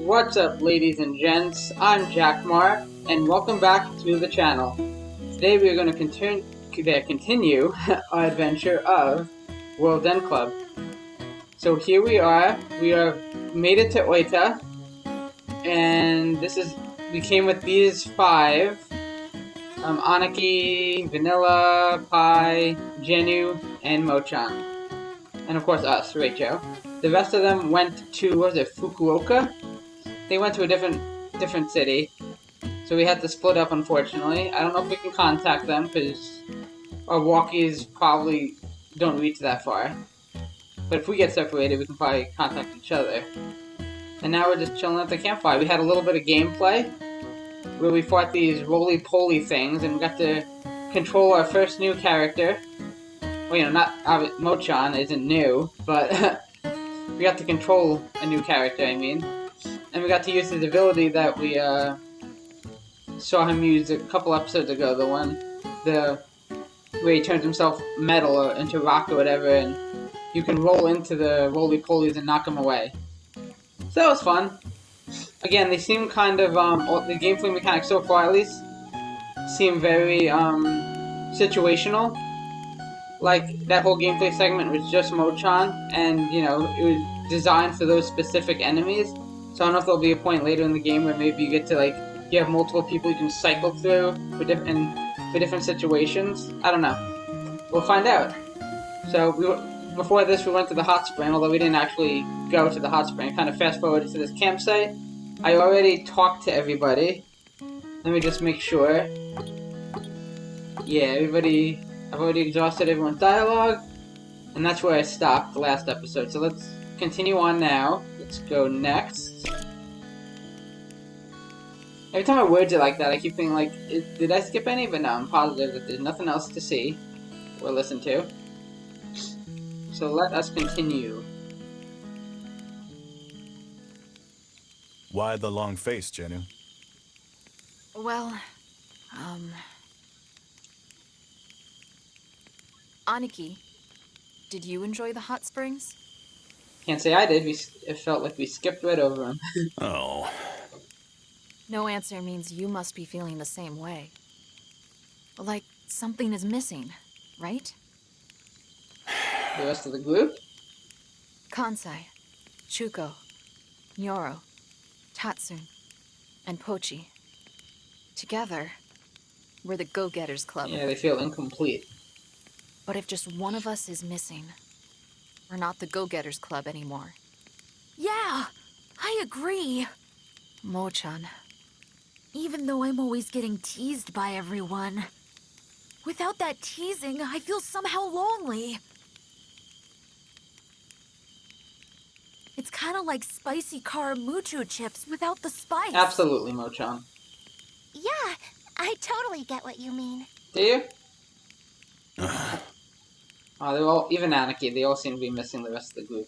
What's up, ladies and gents? I'm Jackmar, and welcome back to the channel. Today we are going to continue our adventure of World End Club. So here we are. We are made it to Oita, and we came with these 5: Aniki, Vanilla, Pi, Genu, and Mochan, and of course us, Rachel. The rest of them went to Fukuoka. They went to a different city, so we had to split up, unfortunately. I don't know if we can contact them, because our walkies probably don't reach that far. But if we get separated, we can probably contact each other. And now we're just chilling at the campfire. We had a little bit of gameplay, where we fought these roly-poly things, and we got to control our first new character. Well, Mochan isn't new, but we got to control a new character, I mean. And we got to use his ability that we saw him use a couple episodes ago, where he turns himself metal or into rock or whatever, and you can roll into the roly-polies and knock them away. So that was fun. Again, they seem kind of, the gameplay mechanics so far at least, seem very situational. Like, that whole gameplay segment was just Mochan, and, you know, it was designed for those specific enemies. So I don't know if there'll be a point later in the game where maybe you get to, like, you have multiple people you can cycle through for different situations. I don't know. We'll find out. So before this, we went to the hot spring, although we didn't actually go to the hot spring. Kind of fast forwarded to this campsite. I already talked to everybody. Let me just make sure. Yeah, I've already exhausted everyone's dialogue, and that's where I stopped the last episode. So let's continue on now. Let's go next. Every time I words it like that, I keep thinking, like, did I skip any? But no, I'm positive that there's nothing else to see or listen to. So let us continue. Why the long face, Genu? Well, Aniki, did you enjoy the hot springs? Can't say I did. It felt like we skipped right over them. Oh. No answer means you must be feeling the same way. Like something is missing, right? The rest of the group? Kansai, Chuko, Nyoro, Tatsun, and Pochi. Together, we're the Go-Getters Club. Yeah, they feel incomplete. But if just one of us is missing, we're not the Go-Getters Club anymore. Yeah, I agree. Mochan. Even though I'm always getting teased by everyone. Without that teasing, I feel somehow lonely. It's kind of like spicy Karamuchu chips without the spice. Absolutely, Mochan. Yeah, I totally get what you mean. Do you? Oh, even Aniki, they all seem to be missing the rest of the group.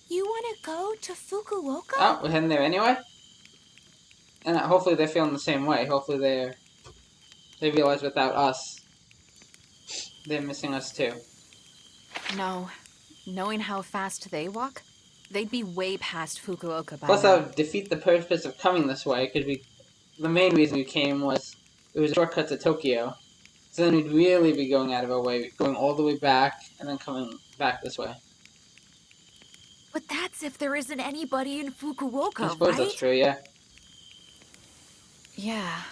You want to go to Fukuoka? Oh, we're heading there anyway? And hopefully they're feeling the same way. Hopefully they realize without us, they're missing us too. No. Knowing how fast they walk, they'd be way past Fukuoka by Plus, now. that would defeat the purpose of coming this way, because the main reason we came was it was a shortcut to Tokyo. So then we'd really be going out of our way, going all the way back, and then coming back this way. But that's if there isn't anybody in Fukuoka, I suppose right? that's true, yeah. Yeah.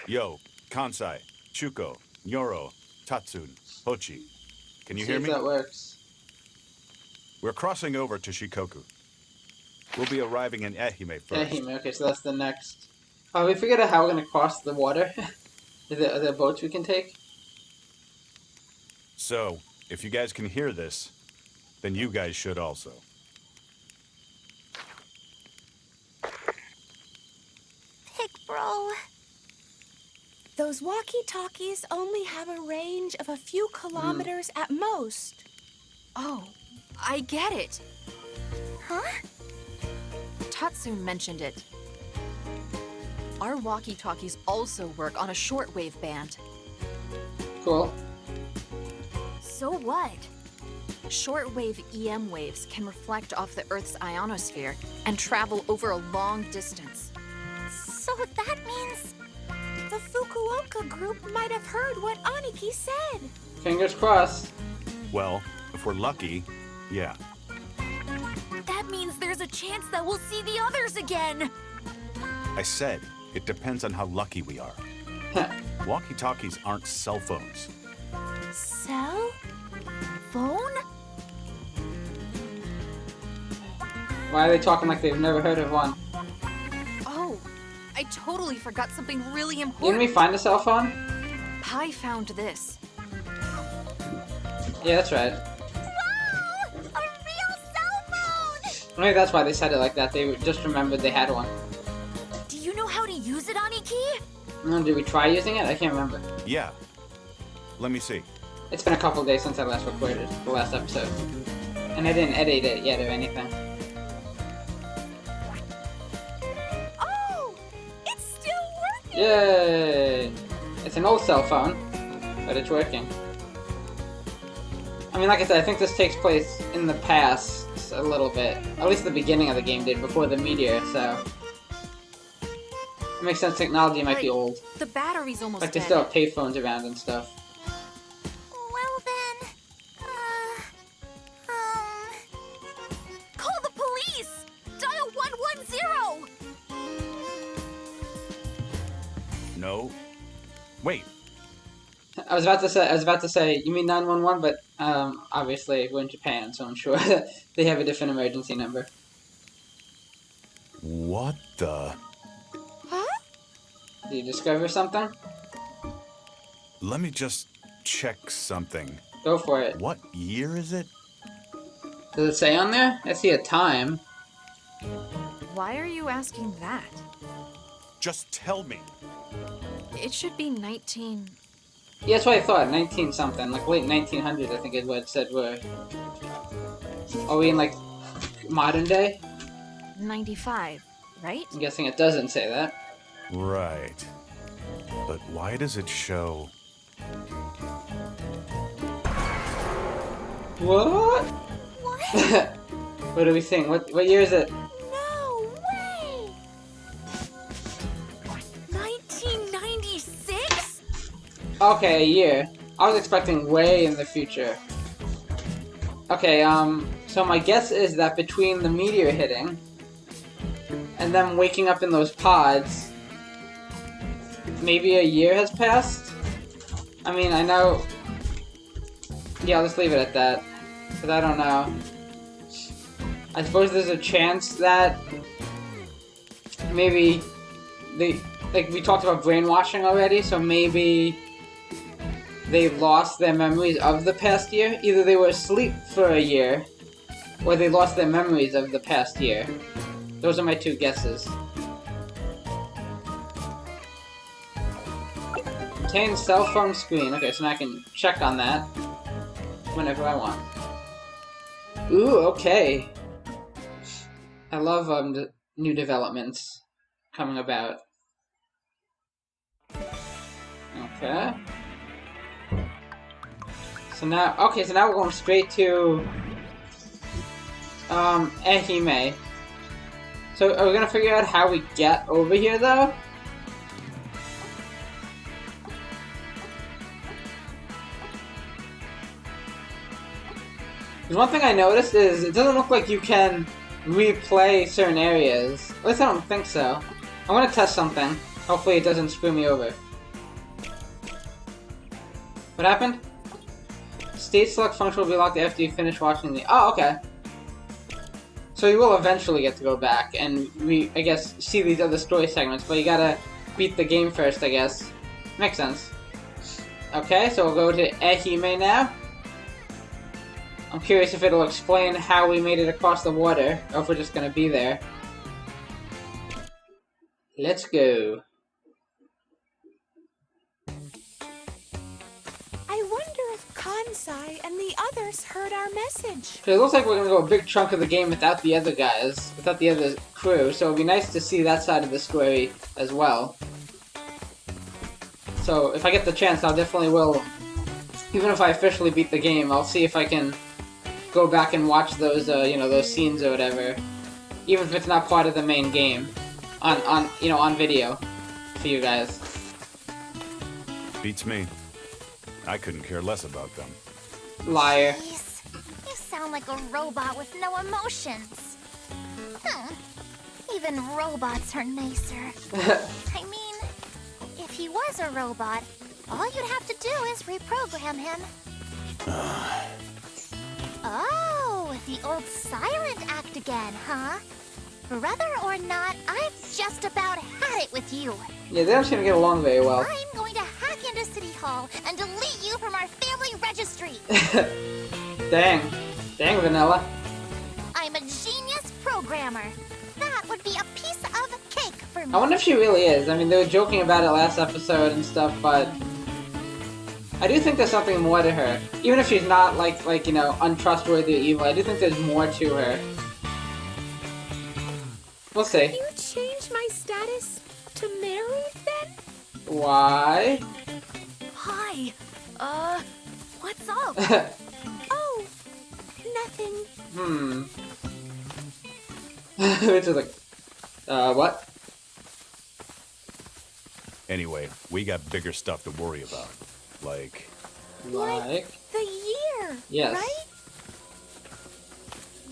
Yo, Kansai, Chuko, Nyoro, Tatsun, Pochi. Can you hear me? See if that works. We're crossing over to Shikoku. We'll be arriving in Ehime first. Ehime, okay, so that's the next. We figured out how we're going to cross the water. Are there boats we can take? So, if you guys can hear this, then you guys should also. Pick bro. Those walkie-talkies only have a range of a few kilometers at most. Oh, I get it. Huh? Tatsun mentioned it. Our walkie-talkies also work on a shortwave band. cool. So what? Shortwave EM waves can reflect off the Earth's ionosphere and travel over a long distance. So that means The Fukuoka group might have heard what Aniki said. Fingers crossed. Well, if we're lucky, yeah. That means there's a chance that we'll see the others again. I said, it depends on how lucky we are. Walkie-talkies aren't cell phones. Cell? Phone? Why are they talking like they've never heard of one? Oh, I totally forgot something really Didn't important. we find a cell phone? Pi found this. Yeah, that's right. wow, a real cell phone. Maybe that's why they said it like that. They just remembered they had one. Do you know how to use it, Aniki? Did we try using it? I can't remember. Yeah. Let me see. It's been a couple days since I last recorded the last episode. And I didn't edit it yet or anything. Oh! It's still working! Yay! It's an old cell phone, but it's working. I mean, like I said, I think this takes place in the past a little bit. At least the beginning of the game did, before the meteor, so... It makes sense technology might be old. The battery's almost Like they dead. still have payphones around and stuff. Well then, Call the police! Dial 110! No. Wait. I was about to say, you mean 911, but obviously we're in Japan, so I'm sure they have a different emergency number. What the? Huh? Did you discover something? Let me just check something. Go for it. What year is it? Does it say on there? I see a time. Why are you asking that? Just tell me. It should be 19... Yeah, that's what I thought. 19 something, like late 1900s. I think is what it said. Were are we in like modern day? 95, right? I'm guessing it doesn't say that. Right. But why does it show... What? what? What do we think? What year is it? No way. 1996? Okay, a year. I was expecting way in the future. Okay, so my guess is that between the meteor hitting and them waking up in those pods, maybe a year has passed? I mean, I know... Yeah, let's leave it at that. Because I don't know. I suppose there's a chance that maybe they... Like, we talked about brainwashing already, so maybe they lost their memories of the past year. Either they were asleep for a year, or they lost their memories of the past year. Those are my two guesses. Contain cell phone screen. Okay, so now I can check on that whenever I want. Ooh, okay. I love the new developments coming about. Okay. So now we're going straight to Ehime. So are we gonna figure out how we get over here though? Because one thing I noticed is it doesn't look like you can replay certain areas. At least I don't think so. I want to test something. Hopefully it doesn't screw me over. What happened? State select function will be locked after you finish watching the... Oh, okay. So you will eventually get to go back and I guess, see these other story segments, but you gotta beat the game first, I guess. Makes sense. Okay, so we'll go to Ehime now. I'm curious if it'll explain how we made it across the water, or if we're just gonna be there. Let's go. I wonder if Kansai and the others heard our message. Cause it looks like we're gonna go a big chunk of the game without the other guys, without the other crew, so it'd be nice to see that side of the story as well. So if I get the chance, I'll definitely will Even if I officially beat the game, I'll see if I can go back and watch those, you know, those scenes or whatever. Even if it's not part of the main game. On video. For you guys. Beats me. I couldn't care less about them. Liar. Jeez, you sound like a robot with no emotions. Even robots are nicer. I mean, if he was a robot, all you'd have to do is reprogram him. Oh, the old silent act again, huh? Brother or not, I've just about had it with you. Yeah, they don't seem to get along very well. I'm going to hack into City Hall and delete you from our family registry. Dang, Vanilla. I'm a genius programmer. That would be a piece of cake for me. I wonder if she really is. I mean, they were joking about it last episode and stuff, but I do think there's something more to her. Even if she's not like you know, untrustworthy or evil, I do think there's more to her. We'll see. Can you change my status to married then? Why? Hi. What's up? Oh, nothing. Which is like, what? Anyway, we got bigger stuff to worry about. Like... Like? The year, Yes. right?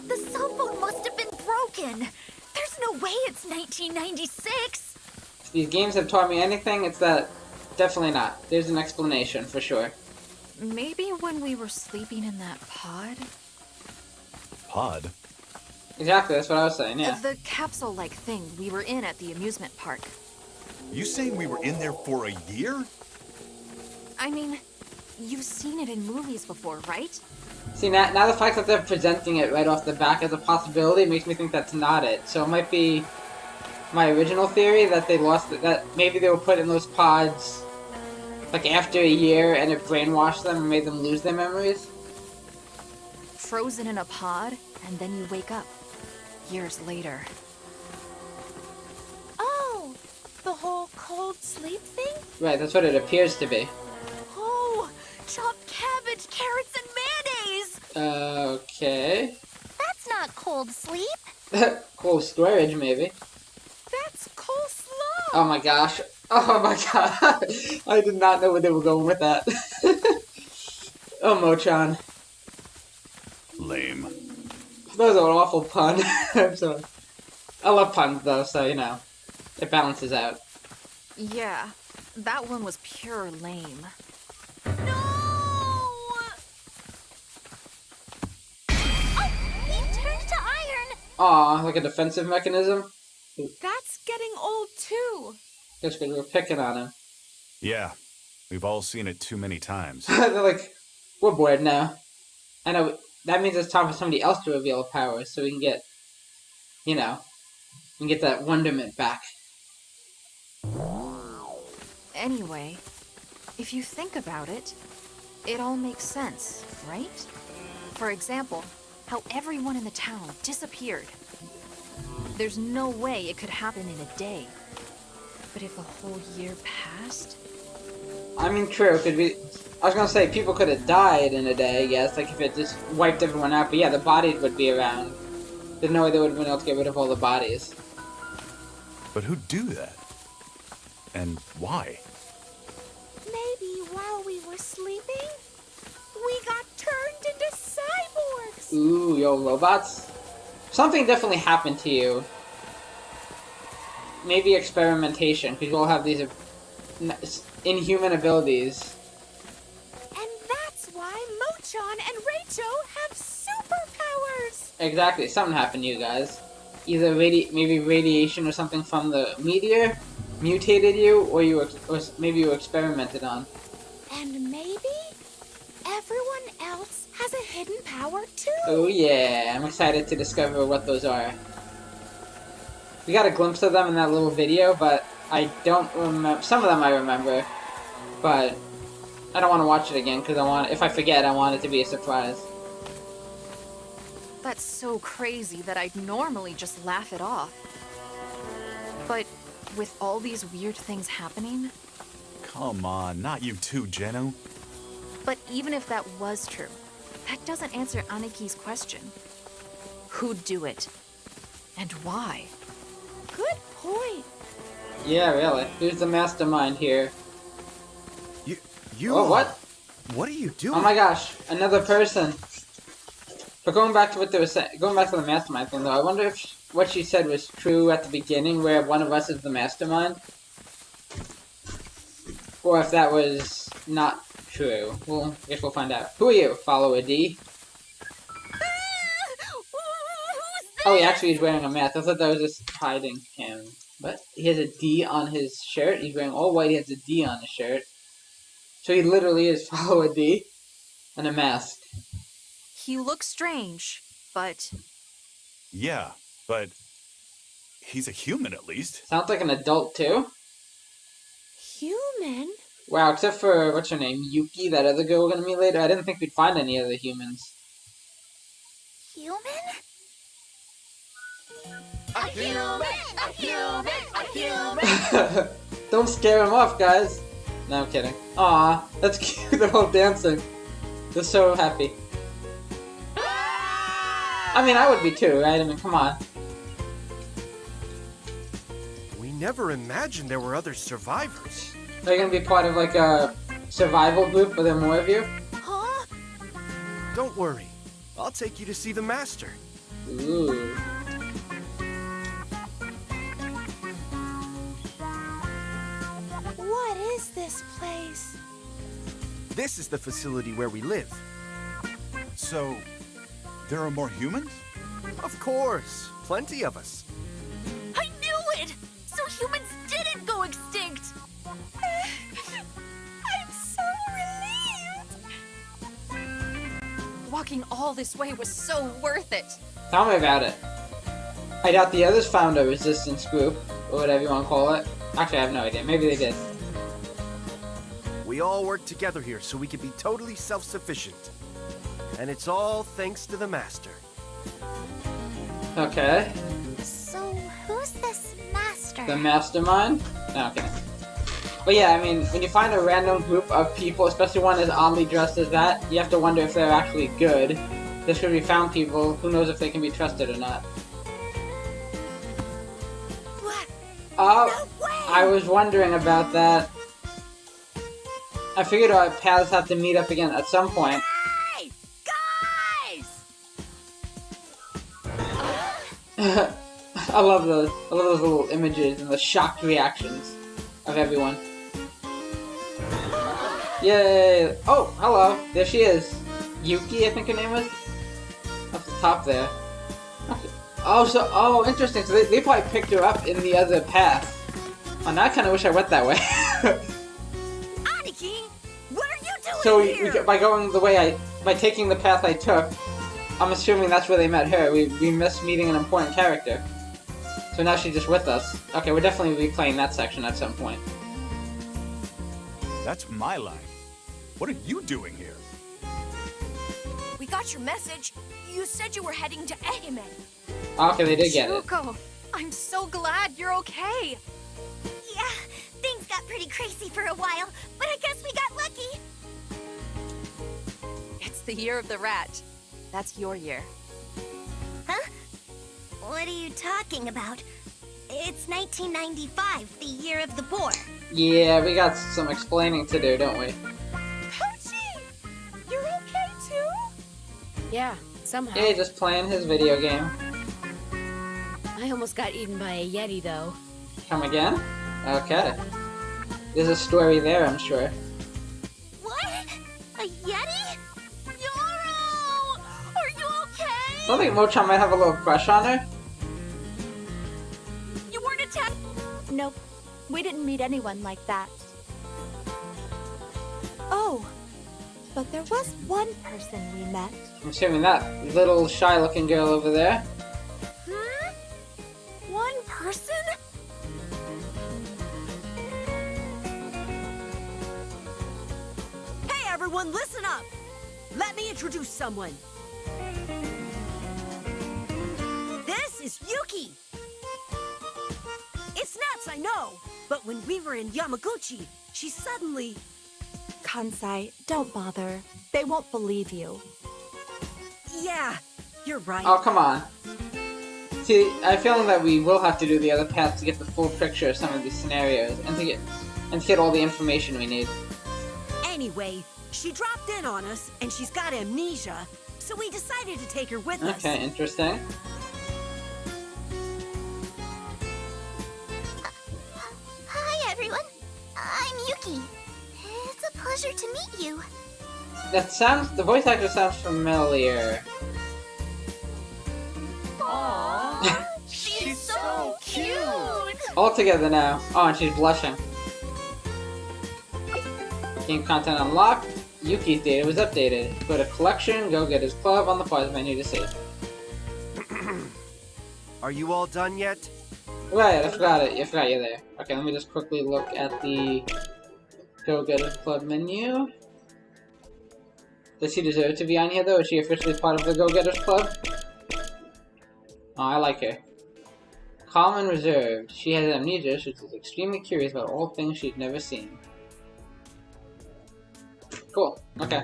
The cell phone must have been broken. There's no way it's 1996. If these games have taught me anything, it's that definitely not. There's an explanation, for sure. Maybe when we were sleeping in that pod? Pod? Exactly, that's what I was saying, yeah. The capsule-like thing we were in at the amusement park. You saying we were in there for a year? I mean, you've seen it in movies before, right? See, now the fact that they're presenting it right off the back as a possibility makes me think that's not it. So it might be my original theory that they lost it, that maybe they were put in those pods like after a year and it brainwashed them and made them lose their memories. Frozen in a pod, and then you wake up. Years later. Oh, the whole cold sleep thing? Right, that's what it appears to be. Oh, chopped cabbage, carrots, and mayonnaise. Okay. That's not cold sleep. Cool storage, maybe. That's coleslaw. Oh my gosh. Oh my god. I did not know where they were going with that. Oh, Mochan. Lame. That was an awful pun. I'm sorry. I love puns, though, so, you know, it balances out. Yeah, that one was pure lame. No! Oh, he turned to iron. Aw, like a defensive mechanism? That's getting old too. Just because we were picking on him. Yeah, we've all seen it too many times. They're like, we're bored now. I know, that means it's time for somebody else to reveal a power, so we can get, you know, we can get that wonderment back. Anyway, if you think about it, it all makes sense, right? For example, how everyone in the town disappeared. There's no way it could happen in a day. But if a whole year passed? I mean, true, could be. I was gonna say, people could have died in a day, I guess, like if it just wiped everyone out, but yeah, the bodies would be around. There's no way they would have been able to get rid of all the bodies. But who'd do that? And why? Maybe while we were sleeping, we got turned into cyborgs. Ooh, yo, robots? Something definitely happened to you. Maybe experimentation, because you all have these inhuman abilities. And that's why Mochan and Rachel have superpowers. Exactly, something happened to you guys. Either maybe radiation or something from the meteor mutated you, or maybe you experimented on. And maybe everyone else has a hidden power too. Oh yeah, I'm excited to discover what those are. We got a glimpse of them in that little video, but I don't remember. Some of them I remember, but I don't want to watch it again because if I forget, I want it to be a surprise. That's so crazy that I'd normally just laugh it off. But with all these weird things happening, Come on, not you too, Genu. But even if that was true, that doesn't answer Aniki's question. Who'd do it? And why? Good point. Yeah, really. Who's the mastermind here? You. Oh, what? What are you doing? Oh my gosh, another person. But going back to what they were saying, going back to the mastermind thing, though, I wonder if what she said was true at the beginning, where one of us is the mastermind, or if that was not true. Well, I guess we'll find out. Who are you, follower D? Oh, he actually is wearing a mask. I thought that was just hiding him. But he has a D on his shirt. He's wearing all white. He has a D on his shirt. So he literally is follower D and a mask. He looks strange, but... Yeah, but he's a human at least. Sounds like an adult, too. Human? Wow, except for, what's her name, Yuki, that other girl we're gonna meet later. I didn't think we'd find any other humans. Human? A human! A human! A human! Don't scare him off, guys. No, I'm kidding. Aw, that's cute. They're all dancing. They're so happy. I mean, I would be too, right? I mean, come on. We never imagined there were other survivors. Are you gonna be part of like a survival group? Are there more of you? Huh? Don't worry. I'll take you to see the master. Ooh. What is this place? This is the facility where we live. So, there are more humans? Of course. Plenty of us. I knew it! So humans didn't go extinct! I'm so relieved! Walking all this way was so worth it. Tell me about it. I doubt the others found a resistance group, or whatever you want to call it. Actually, I have no idea. Maybe they did. We all work together here so we can be totally self-sufficient. And it's all thanks to the master. Okay. So, who's this master? The mastermind? Okay. But yeah, I mean, when you find a random group of people, especially one as oddly dressed as that, you have to wonder if they're actually good. Just because we found people, who knows if they can be trusted or not. What? Oh, No way! I was wondering about that. I figured our paths have to meet up again at some point. Hey! Guys! I love those. I love those little images and the shocked reactions of everyone. Yay! Oh, hello. There she is. Yuki, I think her name was. Up the top there. Okay. Oh, interesting. So they probably picked her up in the other path. Oh, now I kind of wish I went that way. Aniki, what are you doing So here? by going the way by taking the path I took, I'm assuming that's where they met her. We missed meeting an important character. So now she's just with us. Okay, we're definitely replaying that section at some point. That's my line. What are you doing here? We got your message. You said you were heading to Ehime. Okay, they did get it. Shuko, I'm so glad you're okay. Yeah, things got pretty crazy for a while, but I guess we got lucky. It's the year of the rat. That's your year. Huh? What are you talking about? It's 1995, the year of the boar. Yeah, we got some explaining to do, don't we? Pochi, you're okay too? Yeah, somehow. Yeah, he's just playing his video game. I almost got eaten by a yeti, though. Come again? Okay. There's a story there, I'm sure. What? A yeti? Yoro! Are you okay? I think Mochan might have a little crush on her. You weren't attacked? Nope. We didn't meet anyone like that. Oh, but there was one person we met. I'm assuming that little shy-looking girl over there. One person? Hey everyone, listen up! Let me introduce someone. This is Yuki! It's nuts, I know, but when we were in Yamaguchi, she suddenly Kansai, don't bother. They won't believe you. Yeah, you're right. Oh, come on. See, I feel that we will have to do the other path to get the full picture of some of these scenarios and to get all the information we need. Anyway, she dropped in on us, and she's got amnesia, so we decided to take her with us. Okay, interesting. Hi, everyone. I'm Yuki. It's a pleasure to meet you. The voice actor sounds familiar. Aww, she's so cute. All together now. Oh, and she's blushing. Game content unlocked. Yuki's data was updated. Go to collection, go get his club on the pause menu to save. Are you all done yet? Right, I forgot it. I forgot you're there. Okay, let me just quickly look at the go get his club menu. Does she deserve to be on here though? Is she officially part of the Go Getters Club? Oh, I like her. Calm and reserved. She has amnesia, so she's extremely curious about all things she'd never seen. Cool. Okay.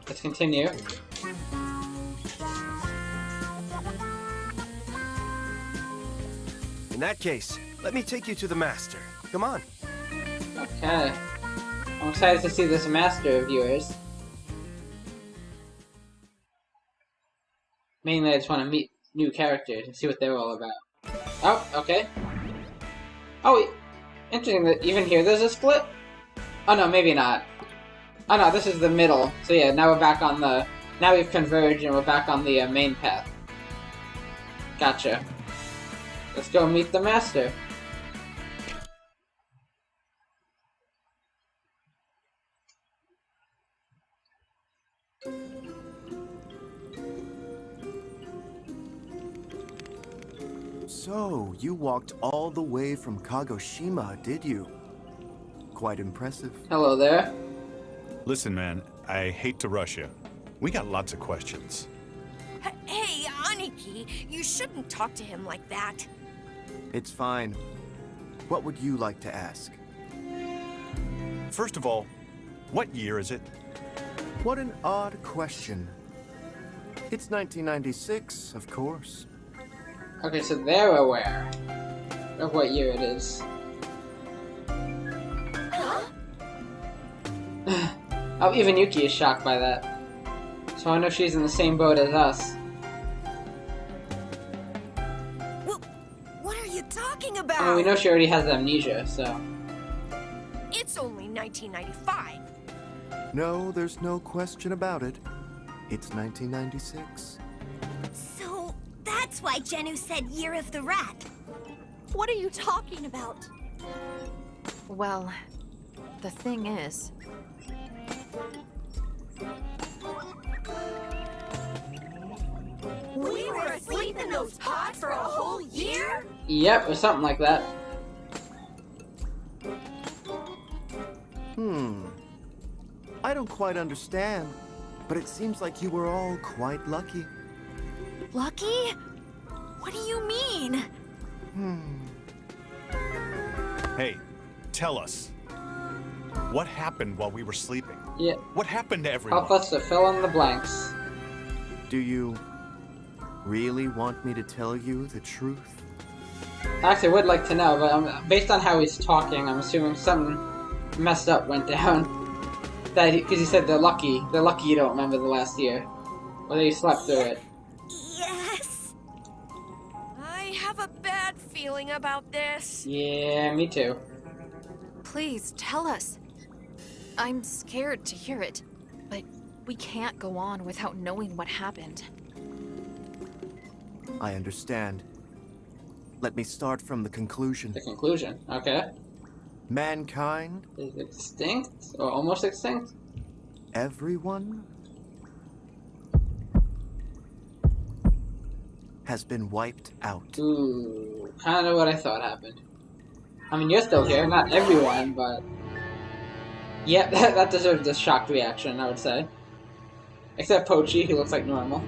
Let's continue. In that case, let me take you to the master. Come on. Okay. I'm excited to see this master of yours. Mainly, I just want to meet new characters and see what they're all about. Oh, okay. Oh, interesting that even here there's a split? Oh no, maybe not. Oh no, this is the middle. So yeah, now we're back on the... Now we've converged and we're back on the main path. Gotcha. Let's go meet the master. So, you walked all the way from Kagoshima, did you? Quite impressive. Hello there. Listen, man, I hate to rush you. We got lots of questions. Hey, Aniki, you shouldn't talk to him like that. It's fine. What would you like to ask? First of all, what year is it? What an odd question. It's 1996, of course. Okay, so they're aware of what year it is. Oh, even Yuki is shocked by that. So I know she's in the same boat as us. What are you talking about? I mean, we know she already has amnesia, so... It's only 1995. No, there's no question about it. It's 1996. So, that's why Jenu said Year of the Rat. What are you talking about? Well, the thing is... We were asleep in those pods for a whole year? Yep, or something like that. I don't quite understand, but it seems like you were all quite lucky. Lucky? What do you mean? Hey, tell us. What happened while we were sleeping? Yeah. What happened to everyone? Help us to fill in the blanks. Do you really want me to tell you the truth? I actually would like to know, but based on how he's talking, I'm assuming something messed up went down. Because he said they're lucky. They're lucky you don't remember the last year. Or that you slept through it. Yes. I have a bad feeling about this. Yeah, me too. Please, tell us. I'm scared to hear it, but we can't go on without knowing what happened. I understand. Let me start from the conclusion. The conclusion, okay. Mankind, Is extinct? Or almost extinct? everyone, has been wiped out. Ooh, kind of what I thought happened. I mean, you're still here, not everyone, but... Yep, that deserves a shocked reaction, I would say. Except Pochi, who looks like normal.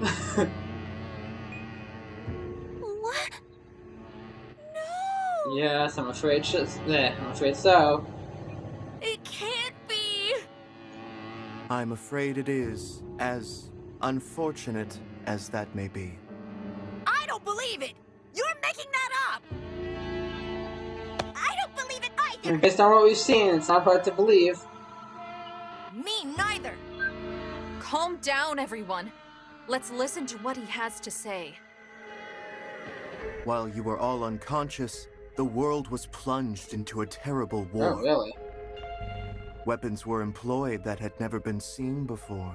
What? No! Yes, I'm afraid I'm afraid so. It can't be. I'm afraid it is, as unfortunate as that may be. I don't believe it! You're making that up! I don't believe it either. And based on what we've seen, it's not hard to believe. Me neither! Calm down, everyone. Let's listen to what he has to say. While you were all unconscious, the world was plunged into a terrible war. Oh, really? Weapons were employed that had never been seen before.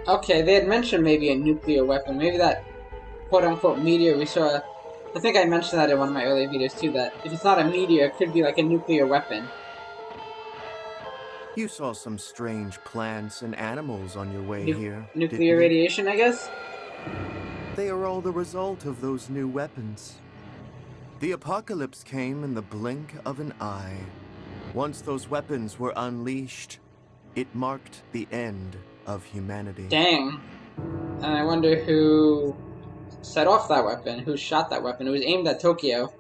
Okay, they had mentioned maybe a nuclear weapon. Maybe that quote-unquote meteor we saw. I think I mentioned that in one of my earlier videos too, that if it's not a meteor, it could be like a nuclear weapon. You saw some strange plants and animals on your way here. Nuclear radiation, I guess? They are all the result of those new weapons. The apocalypse came in the blink of an eye. Once those weapons were unleashed, it marked the end of humanity. Dang. And I wonder who set off that weapon, who shot that weapon. It was aimed at Tokyo.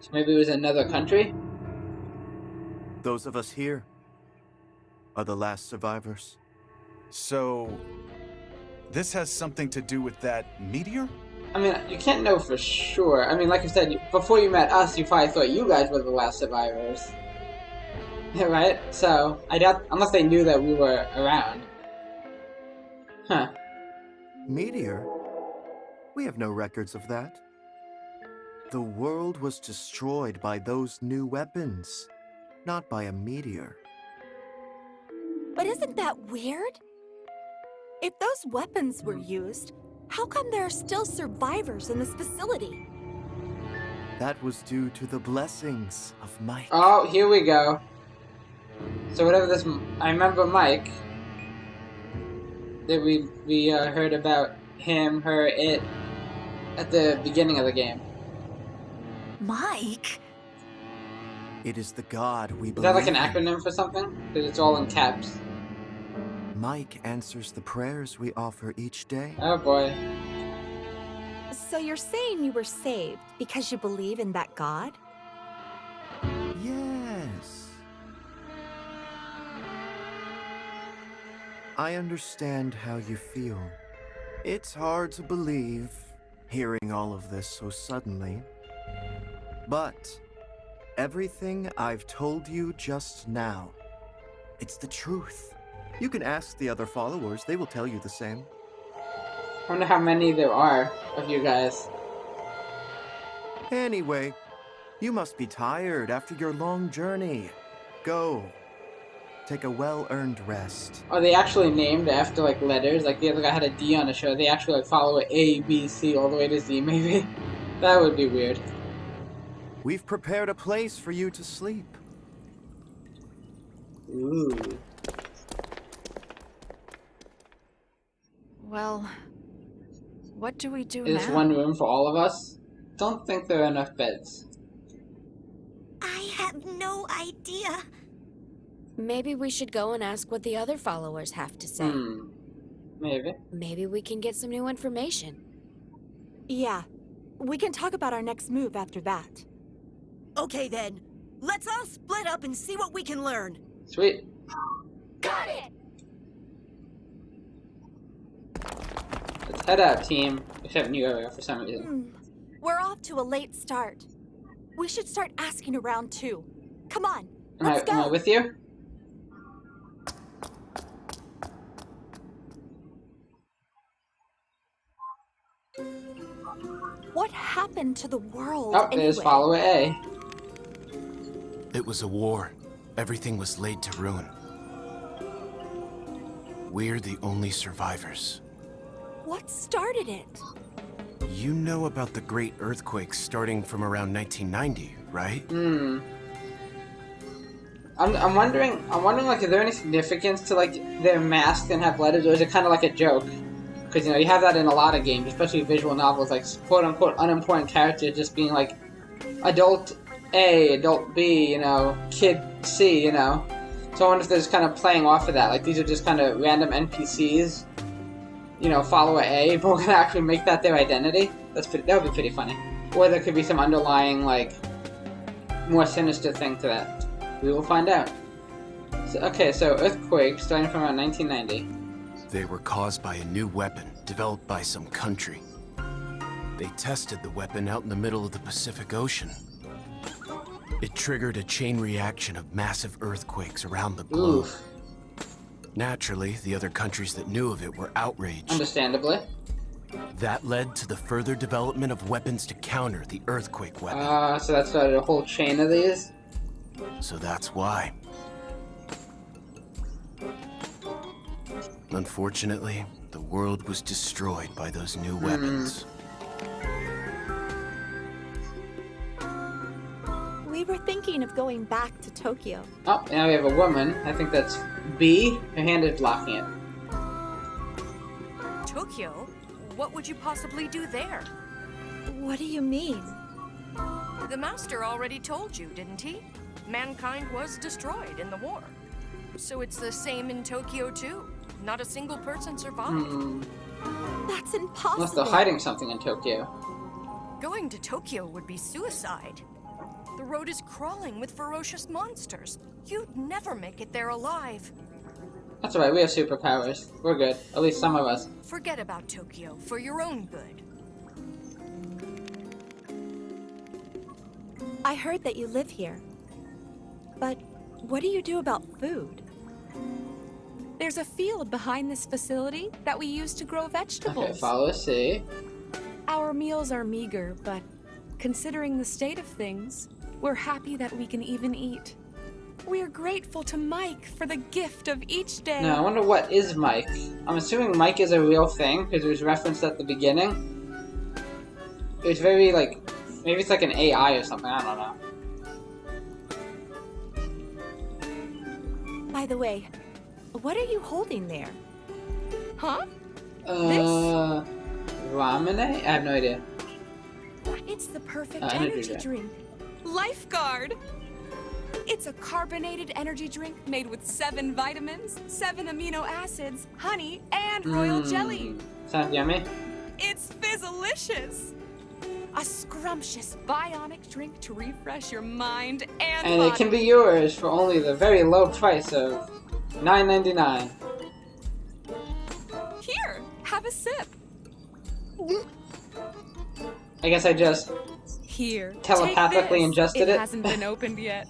So maybe it was another country? Those of us here are the last survivors. So, this has something to do with that meteor? I mean, you can't know for sure. I mean, like I said, before you met us, you probably thought you guys were the last survivors. Right? So, I doubt, unless they knew that we were around. Huh. Meteor? We have no records of that. The world was destroyed by those new weapons, not by a meteor. But isn't that weird? If those weapons were used, how come there are still survivors in this facility? That was due to the blessings of Maik. Oh, here we go. So whatever this... I remember Mike. That we heard about him, her, it at the beginning of the game. Mike? It is the god we believe. Is that like an in. acronym for something? Because it's all in caps. Maik answers the prayers we offer each day. Oh boy. So you're saying you were saved because you believe in that god? Yes. I understand how you feel. It's hard to believe, hearing all of this so suddenly. But everything I've told you just now, it's the truth. You can ask the other followers, they will tell you the same. I wonder how many there are of you guys. Anyway, you must be tired after your long journey. Go. Take a well-earned rest. Are they actually named after like letters? Like the other guy had a D on the show. They actually like follow it A, B, C all the way to Z maybe? That would be weird. We've prepared a place for you to sleep. Ooh. Well, what do we do Is now? one room for all of us? Don't think there are enough beds. I have no idea. Maybe we should go and ask what the other followers have to say. Maybe. Maybe we can get some new information. Yeah. We can talk about our next move after that. Okay then, let's all split up and see what we can learn. Sweet. Got it! Let's head out, team. Except New Area for some reason. We're off to a late start. We should start asking around too. Come on, Am I let's go. with you? What happened to the world Oh, anyway? there's follower A. It was a war. Everything was laid to ruin. We're the only survivors. What started it? You know about the great earthquakes starting from around 1990, right? I'm wondering like, is there any significance to like they're masked and have letters, or is it kind of like a joke? Because you have that in a lot of games, especially visual novels, like quote unquote unimportant characters just being like adult A, adult B, kid C, So I wonder if they're just kind of playing off of that. Like these are just kind of random NPCs, follower A, but we're gonna actually make that their identity. That would be pretty funny. Or there could be some underlying like more sinister thing to that. We will find out. Okay, so earthquakes starting from around 1990. They were caused by a new weapon developed by some country. They tested the weapon out in the middle of the Pacific Ocean. It triggered a chain reaction of massive earthquakes around the globe. Oof. Naturally, the other countries that knew of it were outraged. Understandably. That led to the further development of weapons to counter the earthquake weapon. So that started a whole chain of these? So that's why. Unfortunately, the world was destroyed by those new weapons. We were thinking of going back to Tokyo. Oh, now we have a woman. I think that's B. Her hand is blocking it. Tokyo? What would you possibly do there? What do you mean? The Master already told you, didn't he? Mankind was destroyed in the war. So it's the same in Tokyo too. Not a single person survived. That's impossible. Unless they're hiding something in Tokyo. Going to Tokyo would be suicide. The road is crawling with ferocious monsters. You'd never make it there alive. That's alright, we have superpowers. We're good. At least some of us. Forget about Tokyo for your own good. I heard that you live here. But what do you do about food? There's a field behind this facility that we use to grow vegetables. Okay, follow C. Our meals are meager, but considering the state of things, we're happy that we can even eat. We're grateful to Maik for the gift of each day. Now, I wonder what is Maik. I'm assuming Maik is a real thing, because it was referenced at the beginning. It was very, like, maybe it's like an AI or something, I don't know. By the way, what are you holding there? Huh? Ramune? I have no idea. It's the perfect energy energy drink. drink. Lifeguard! It's a carbonated energy drink made with 7 vitamins, 7 amino acids, honey, and royal jelly. Sounds yummy. It's fizzalicious! A scrumptious bionic drink to refresh your mind and And body. it can be yours for only the very low price of $9.99. Here, have a sip. I guess I just Here, telepathically take this. ingested it. It hasn't been opened yet.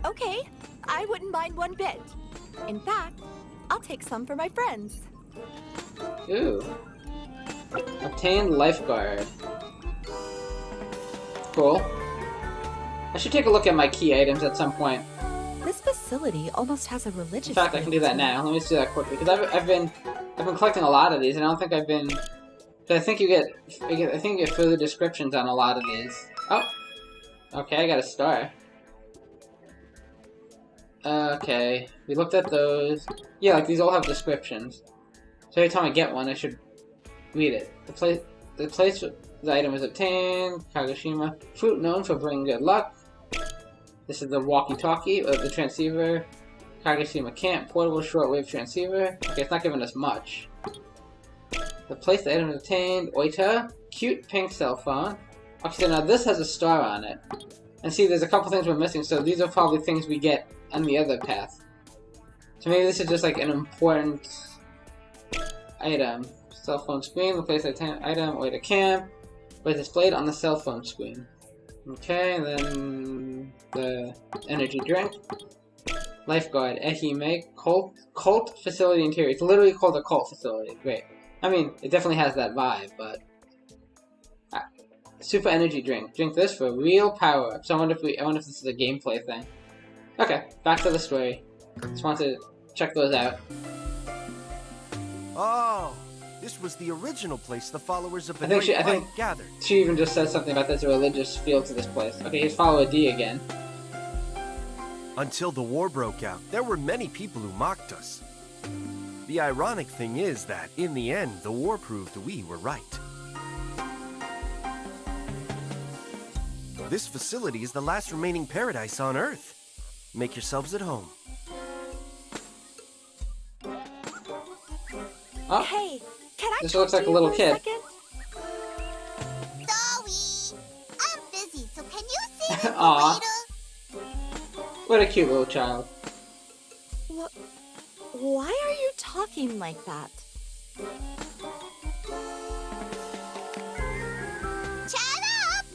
Okay, I wouldn't mind one bit. In fact, I'll take some for my friends. Ooh. Obtain lifeguard. Cool. I should take a look at my key items at some point. This facility almost has a religious. In fact, I can do that now. Let me just do that quickly because I've been collecting a lot of these, and I don't think I've been. I think you get further descriptions on a lot of these. Oh, okay, I got a star. Okay, we looked at those. Yeah, like these all have descriptions. So every time I get one, I should read it. The place the item is obtained. Kagoshima. Fruit known for bringing good luck. This is the walkie-talkie, the transceiver. Kagoshima Camp, portable shortwave transceiver. Okay, it's not giving us much. The place the item is obtained. Oita. Cute pink cell phone. Okay, so now this has a star on it. And see, there's a couple things we're missing, so these are probably things we get on the other path. So maybe this is just like an important item. Cell phone screen, the place item, Oita Camp. Was displayed on the cell phone screen. Okay, and then the energy drink. Lifeguard, Ehi Maik, cult facility interior. It's literally called a cult facility. Great. I mean, it definitely has that vibe, but... Super energy drink. Drink this for real power. So I wonder if this is a gameplay thing. Okay, back to the story. Just want to check those out. Oh, this was the original place the followers of the I think gathered. She even just said something about there's a religious feel to this place. Okay, here's follower D again. Until the war broke out, there were many people who mocked us. The ironic thing is that, in the end, the war proved we were right. This facility is the last remaining paradise on Earth. Make yourselves at home. Oh, hey, can I this talk looks to like a you little for kid. second? Sorry, I'm busy, so can you see me Aw. later? What a cute little child. Why are you talking like that? Shut up!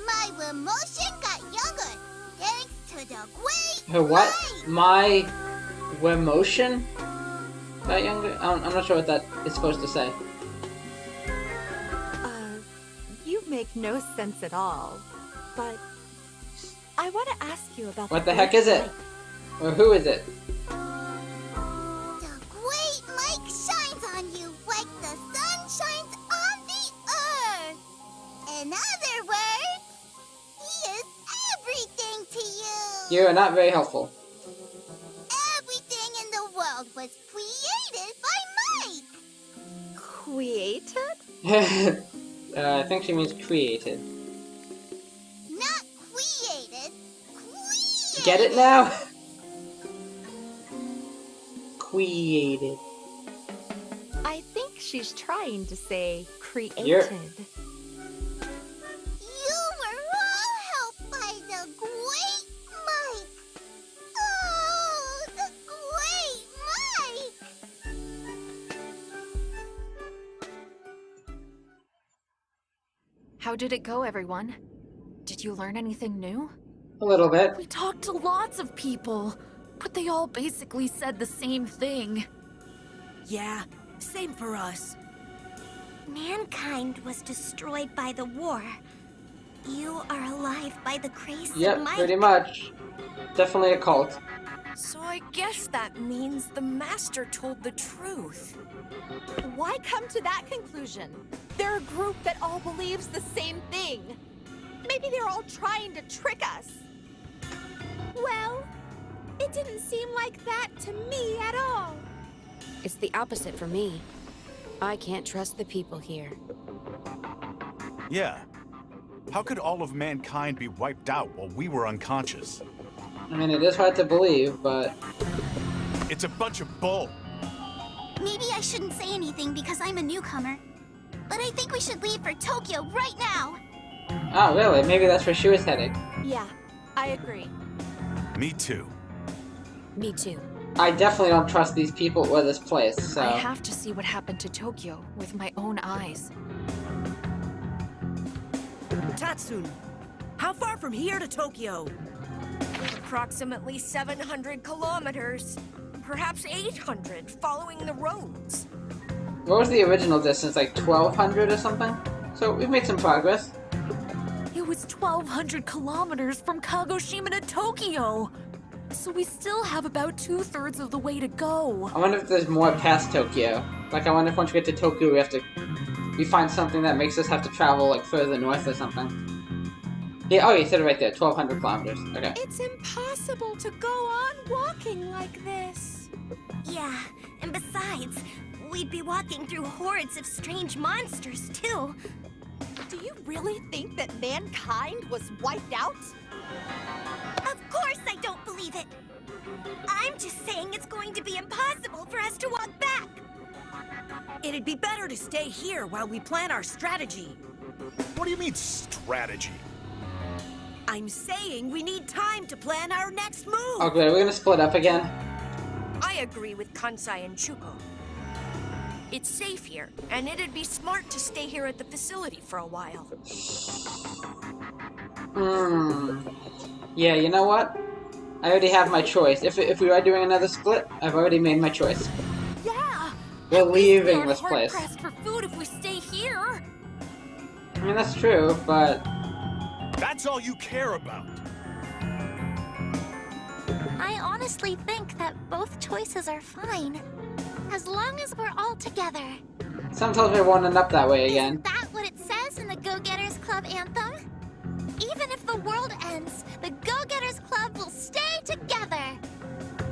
My emotion got younger thanks to the great Her what? light. My emotion? That younger? I'm not sure what that is supposed to say. You make no sense at all. But I want to ask you about What the heck is it? Or who is it? The great Mike shines on you like the sun shines on the earth. In other words, he is everything to you. You are not very helpful. Everything in the world was created by Mike. Created? I think she means created. Not created. Created. Get it now? Created. I think she's trying to say created. You were all helped by the great Mike. Oh, the great Mike. How did it go, everyone? Did you learn anything new? A little bit. We talked to lots of people, but they all basically said the same thing. Yeah, same for us. Mankind was destroyed by the war. You are alive by the grace of Yep, Mike. pretty much. Definitely a cult. So I guess that means the Master told the truth. Why come to that conclusion? They're a group that all believes the same thing. Maybe they're all trying to trick us. Well, it didn't seem like that to me at all. It's the opposite for me. I can't trust the people here. Yeah. How could all of mankind be wiped out while we were unconscious? I mean, it is hard to believe, but... It's a bunch of bull. Maybe I shouldn't say anything because I'm a newcomer. But I think we should leave for Tokyo right now. Oh, really? Maybe that's where she was heading. Yeah, I agree. Me too. Me too. I definitely don't trust these people or this place, so... I have to see what happened to Tokyo with my own eyes. Tatsun, how far from here to Tokyo? Approximately 700 kilometers. Perhaps 800, following the roads. What was the original distance? Like 1,200 or something? So we've made some progress. It was 1,200 kilometers from Kagoshima to Tokyo. So we still have about 2/3 of the way to go. I wonder if there's more past Tokyo. Like, I wonder if once we get to Tokyo, we find something that makes us have to travel, like, further north or something. Yeah, oh, you said it right there, 1,200 kilometers. Okay. It's impossible to go on walking like this. Yeah, and besides, we'd be walking through hordes of strange monsters, too. Do you really think that mankind was wiped out? Of course I don't believe it. I'm just saying it's going to be impossible for us to walk back. It'd be better to stay here while we plan our strategy. What do you mean, strategy? I'm saying we need time to plan our next move. Okay, we're gonna split up again. I agree with Kansai and Chuko. It's safe here, and it'd be smart to stay here at the facility for a while. Yeah, you know what? I already have my choice. If we are doing another split, I've already made my choice. Yeah. We're At least leaving we aren't this place. hard-pressed for food if we stay here. I mean, that's true, but... That's all you care about. I honestly think that both choices are fine. As long as we're all together. Some tells me we're ending up that way again. Isn't that what it says in the Go-Getters Club anthem? Even if the world ends, the Go-Getters Club will stay together.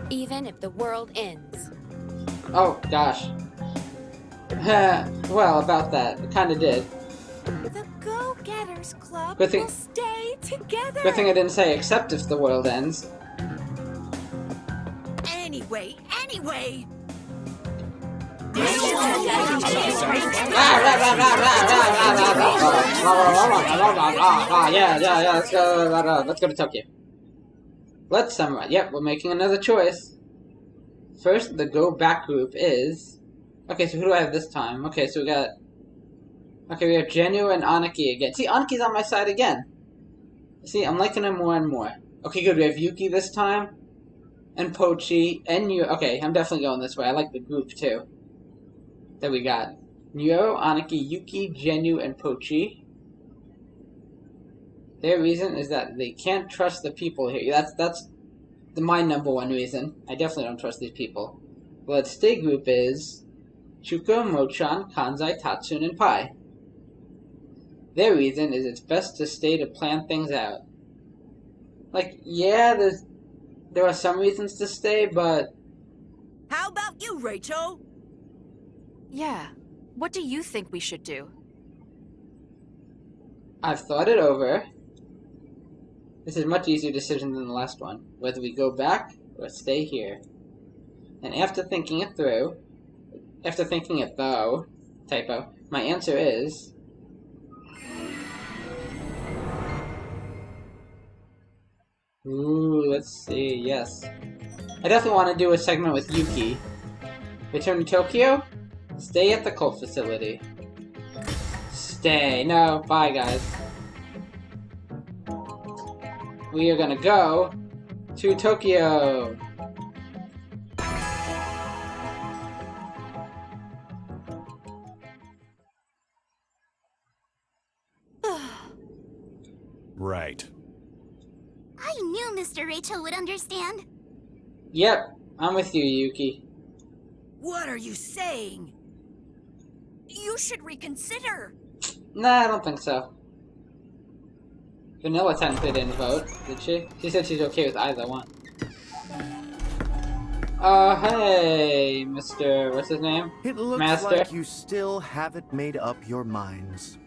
Even if the world ends. Oh, gosh. Well, about that. It kinda did. The Go-Getters Club Good thing- will stay together. Good thing I didn't say except if the world ends. Anyway. Yeah, let's go to Tokyo. Let's summarize. Yep, we're making another choice. First, the go back group is... Okay, so who do I have this time? Okay, so we got... Okay, we have Genu and Aniki again. See, Aniki's on my side again. See, I'm liking him more and more. Okay, good. We have Yuki this time. And Pochi. And Nero. Okay, I'm definitely going this way. I like the group, too. That we got. Nero, Aniki, Yuki, Genu, and Pochi. Their reason is that they can't trust the people here. That's my number one reason. I definitely don't trust these people. But stay group is Chuko, Mochan, Kanzai, Tatsune, and Pai. Their reason is it's best to stay to plan things out. Like, yeah, there are some reasons to stay, but... How about you, Rachel? Yeah. What do you think we should do? I've thought it over. This is a much easier decision than the last one. Whether we go back or stay here. And after thinking it though, typo, my answer is... Ooh, let's see, yes. I definitely want to do a segment with Yuki. Return to Tokyo? Stay at the cult facility. Stay. No, bye guys. We are gonna go to Tokyo. Right. I knew Mr. Rachel would understand. Yep, I'm with you, Yuki. What are you saying? You should reconsider. Nah, I don't think so. Vanilla technically didn't vote, did she? She said she's okay with either one. Hey, Mr. What's his name? It looks Master? like you still haven't made up your minds.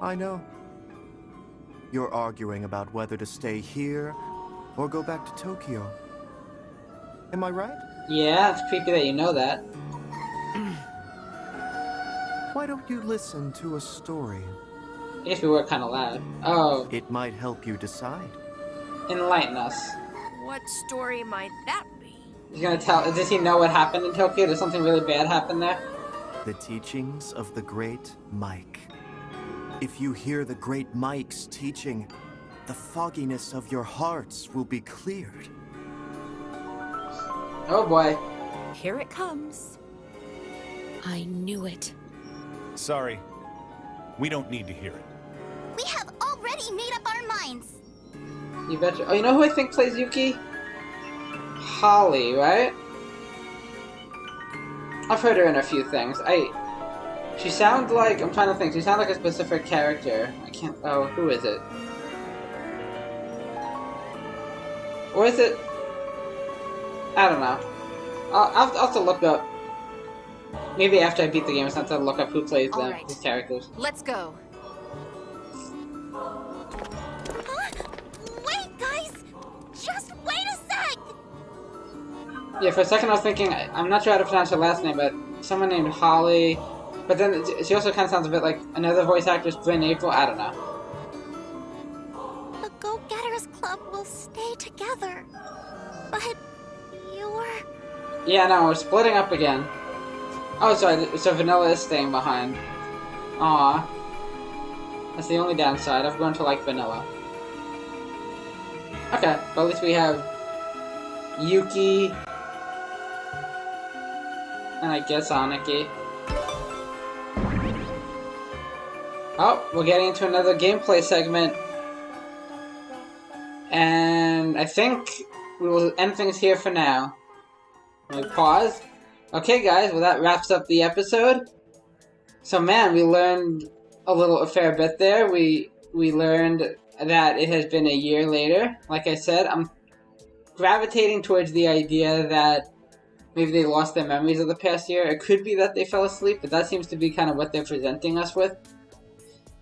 I know. You're arguing about whether to stay here or go back to Tokyo. Am I right? Yeah, it's creepy that you know that. Why don't you listen to a story? I guess we were kind of loud. Oh, It might help you decide. enlighten us. What story might that be? He's gonna tell. Does he know what happened in Tokyo? Did something really bad happen there? The teachings of the great Maik. If you hear the great Maik's teaching, the fogginess of your hearts will be cleared. Oh boy. Here it comes. I knew it. Sorry. We don't need to hear it. We have already made up our minds. You betcha. Oh, you know who I think plays Yuki? Holly, right? I've heard her in a few things. She sounds like... I'm trying to think. She sounds like a specific character. I can't... Oh, who is it? Or is it... I don't know. I'll have to look up. Maybe after I beat the game, it's not to look up who plays them, Alright. these characters. Let's go. Huh? Wait, guys! Just wait a sec! Yeah, for a second I was thinking... I'm not sure how to pronounce her last name, but someone named Holly... But then she also kind of sounds a bit like another voice actress, Bryn April. I don't know. The Go-Getters Club will stay together. But you're... Yeah, no, we're splitting up again. Oh, so Vanilla is staying behind. Aw. That's the only downside. I've grown to like Vanilla. Okay, but at least we have Yuki. And I guess Aniki. Oh, we're getting into another gameplay segment. And I think we will end things here for now. Let me pause. Okay, guys, well that wraps up the episode. So, man, we learned a fair bit there. We learned that it has been a year later. Like I said, I'm gravitating towards the idea that maybe they lost their memories of the past year. It could be that they fell asleep, but that seems to be kind of what they're presenting us with.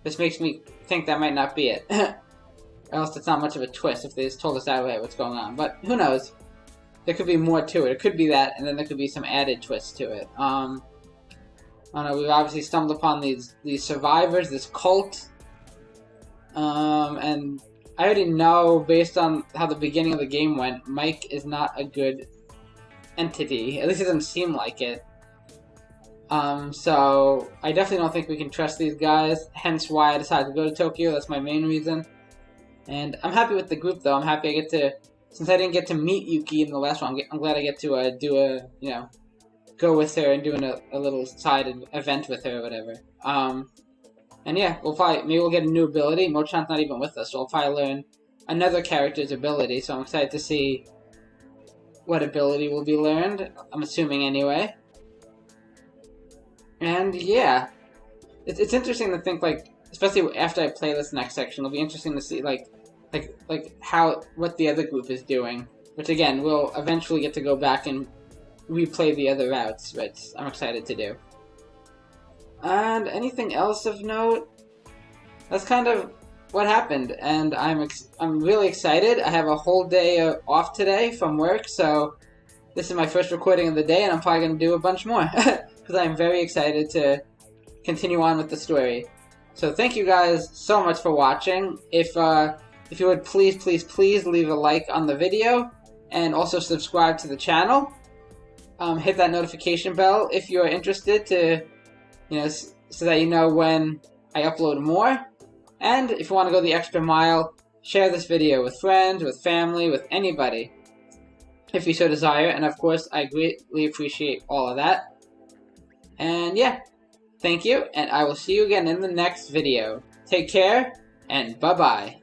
This makes me think that might not be it. Or else it's not much of a twist if they just told us outright what's going on. But who knows? There could be more to it. It could be that, and then there could be some added twists to it. I don't know, we've obviously stumbled upon these survivors, this cult. And I already know, based on how the beginning of the game went, Maik is not a good entity. At least it doesn't seem like it. So I definitely don't think we can trust these guys, hence why I decided to go to Tokyo. That's my main reason. And I'm happy with the group, though. I'm happy I get to, since I didn't get to meet Yuki in the last one, I'm glad I get to do a, you know, go with her and doing a little side event with her or whatever. And yeah, maybe we'll get a new ability. Mochan's not even with us, so we'll probably learn another character's ability, so I'm excited to see what ability will be learned. I'm assuming anyway. And yeah, it's interesting to think, like, especially after I play this next section, it'll be interesting to see like what the other group is doing. Which again, we'll eventually get to go back and replay the other routes, which I'm excited to do. And anything else of note? That's kind of what happened, and I'm really excited. I have a whole day off today from work, so this is my first recording of the day, and I'm probably going to do a bunch more. Because I'm very excited to continue on with the story. So thank you guys so much for watching. If you would please leave a like on the video, and also subscribe to the channel. Hit that notification bell if you're interested to, you know, so that you know when I upload more. And if you want to go the extra mile, share this video with friends, with family, with anybody, if you so desire. And of course, I greatly appreciate all of that. And yeah, thank you, and I will see you again in the next video. Take care, and bye-bye.